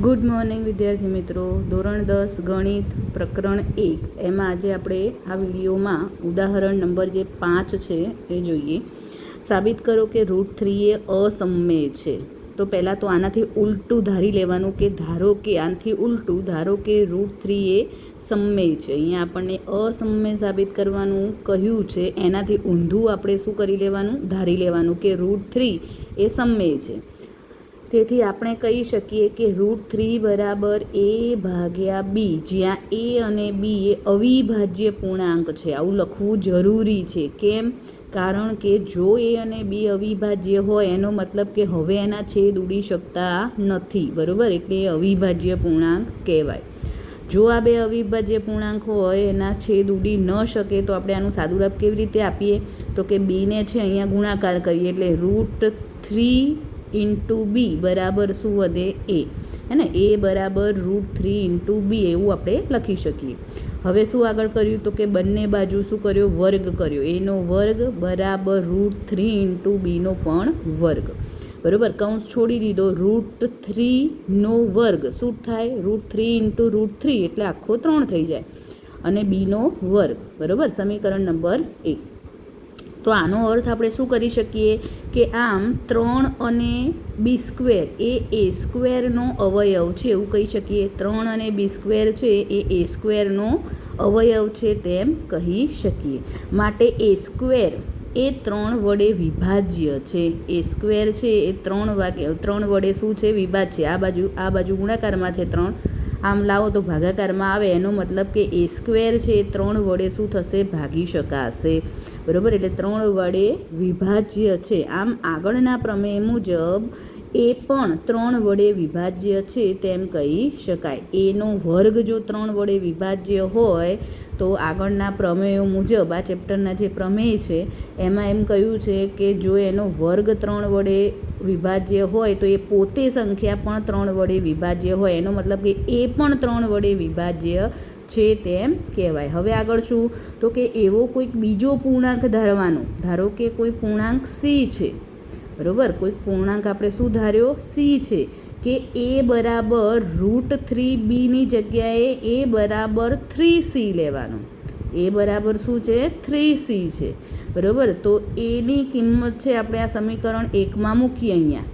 Good morning વિદ્યાર્થી મિત્રો. ધોરણ 10 ગણિત પ્રકરણ 1 એમાં આજે આપણે આ વિડીયોમાં ઉદાહરણ નંબર જે 5 છે એ જોઈએ. સાબિત કરો કે √3 એ અસમમેય છે. તો પહેલાં તો આનાથી ઉલટું ધારી લેવાનું કે ધારો કે આનાથી ઉલટું ધારો કે √3 એ સમમેય છે. અહીંયા આપણને અસમમેય સાબિત કરવાનું કહ્યું છે, એનાથી ઊંધું આપણે શું કરી લેવાનું, ધારી લેવાનું કે √3 એ સમમેય છે. તેથી આપણે કહી શકીએ કે √3 બરાબર a/b, જ્યાં a અને b એ અવિભાજ્ય પૂર્ણાંક છે. આવું લખવું જરૂરી છે. કેમ? કારણ કે જો a અને b અવિભાજ્ય હોય એનો મતલબ કે હવે એના છેદ ઉડી શકતા નથી, બરાબર? એટલે એ અવિભાજ્ય પૂર્ણાંક કહેવાય. જો આ બે અવિભાજ્ય પૂર્ણાંક હોય, એના છેદ ઉડી ન શકે, તો આપણે આનું સાદુરૂપ કેવી રીતે આપીએ? તો કે b ને છે અહીંયા ગુણાકાર કરીએ એટલે √3 × b બરાબર શું વધે? a. હે ને? a બરાબર √3 × b એવું આપણે લખી શકીએ. હવે શું આગળ કર્યું? તો કે બંને બાજુ શું કર્યો? વર્ગ કર્યો. a નો વર્ગ બરાબર √3 × b નો પણ વર્ગ, બરાબર? કૌંસ છોડી દીધો. √3 નો વર્ગ શું થાય? √3 × √3 એટલે આખો 3 થઈ જાય, અને b નો વર્ગ, બરાબર? સમીકરણ નંબર 1. તો આનો અર્થ આપણે શું કરી શકીએ કે આમ 3 અને b² એ a² નો અવયવ છે એવું કહી શકીએ. 3 અને b² છે એ a² નો અવયવ છે તેમ કહી શકીએ. માટે a² એ 3 વડે વિભાજ્ય છે. a² છે એ 3 વડે શું છે? વિભાજ્ય છે. આ બાજુ ગુણાકારમાં છે 3, આમ લાવો તો ભાગાકારમાં આવે. એનો મતલબ કે a² છે એ 3 વડે શું થશે? ભાગી શકાશે, બરાબર? એટલે 3 વડે વિભાજ્ય છે. આમ આગળના પ્રમેય મુજબ એ પણ 3 વડે વિભાજ્ય છે તેમ કહી શકાય. એનો વર્ગ જો 3 વડે વિભાજ્ય હોય તો આગળના પ્રમેયો મુજબ આ ચેપ્ટરના જે પ્રમેય છે એમાં એમ કહ્યું છે કે જો એનો વર્ગ 3 વડે વિભાજ્ય હોય તો એ પોતે સંખ્યા પણ 3 વડે વિભાજ્ય હોય. એનો મતલબ કે એ પણ 3 વડે વિભાજ્ય છે તેમ કહેવાય. હવે આગળ શું? તો કે એવો કોઈક બીજો પૂર્ણાંક ધારવાનો. ધારો કે કોઈ પૂર્ણાંક c છે, બરાબર? કોઈક પૂર્ણાંક આપણે શું ધાર્યો? c છે કે a બરાબર √3b ની જગ્યાએ a બરાબર 3c લેવાનો. a બરાબર શું છે? 3c છે, બરાબર? તો એની કિંમત છે આપણે આ સમીકરણ 1માં મૂકીએ અહીંયા.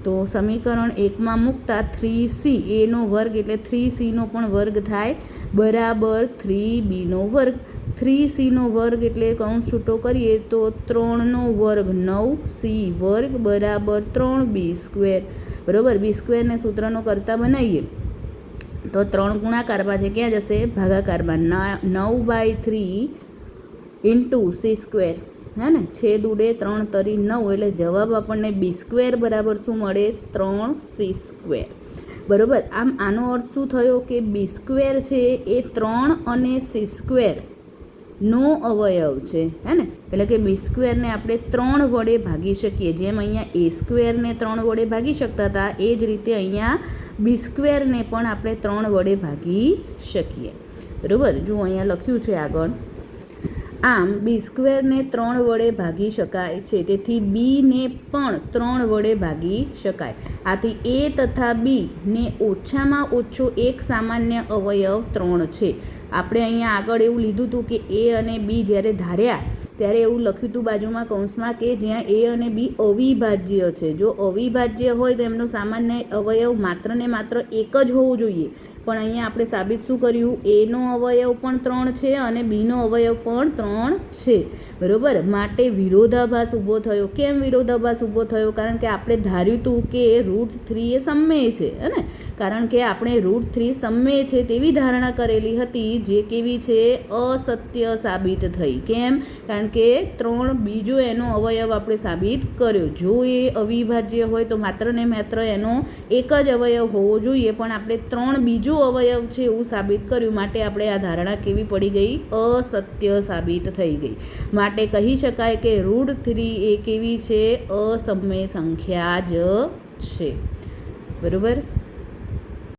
તો સમીકરણ 1માં મૂકતા 3c એનો વર્ગ એટલે 3c નો પણ વર્ગ થાય બરાબર 3b નો વર્ગ. 3c નો વર્ગ એટલે કૌંસ છૂટો કરીએ તો 3 નો વર્ગ 9c વર્ગ બરાબર 3b², બરાબર? b² ને સૂત્રનો કરતા બનાવીએ તો 3 ગુણાકારમાં છે, ક્યાં જશે? ભાગાકારમાં. 9/3 × c², હે ને? છેદ ઉડે 3 તરી 9 એટલે જવાબ આપણને b² બરાબર શું મળે? 3c², બરાબર? આમ આનો અર્થ શું થયો કે b² છે એ 3 અને c² નો અવયવ છે, હે ને? એટલે કે b² ને આપણે 3 વડે ભાગી શકીએ. જેમ અહીંયા a² ને 3 વડે ભાગી શકતા હતા એ જ રીતે અહીંયા b² ને પણ આપણે 3 વડે ભાગી શકીએ, બરાબર? જો અહીંયા લખ્યું છે આગળ. આમ b² ને 3 વડે ભાગી શકાય છે, તેથી b ને પણ 3 વડે ભાગી શકાય. આથી a તથા b ને ઓછામાં ઓછો એક સામાન્ય અવયવ 3 છે. આપણે અહીંયા આગળ એવું લીધું હતું કે a અને b જ્યારે ધાર્યા ત્યારે એવું લખ્યું હતું બાજુમાં કૌંસમાં કે જ્યાં a અને b અવિભાજ્ય છે. જો અવિભાજ્ય હોય તો એમનો સામાન્ય અવયવ માત્ર ને માત્ર એક જ હોવું જોઈએ. પણ અહીંયા આપણે સાબિત શું કર્યું? a નો અવયવ પણ 3 છે અને b નો અવયવ પણ 3 છે, બરાબર? માટે વિરોધાભાસ ઊભો થયો. કેમ વિરોધાભાસ ઊભો થયો? કારણ કે આપણે ધાર્યું હતું કે √3 એ સમમેય છે, હે ને? કારણ કે આપણે √3 સમમેય છે તેવી ધારણા કરેલી હતી, જે કેવી છે? અસત્ય સાબિત થઈ. કેમ? કારણ કે 3 બીજો એનો અવયવ આપણે સાબિત કર્યો. જો એ અવિભાજ્ય હોય તો માત્ર ને માત્ર એનો એક જ અવયવ હોવો જોઈએ, પણ આપણે 3 બીજો અવયવ છે એવું સાબિત કર્યું. માટે આપણે આ ધારણા કેવી પડી ગઈ? અસત્ય સાબિત થઈ ગઈ. માટે કહી શકાય કે √3 એ કેવી છે? અસમમેય સંખ્યા જ છે, બરાબર?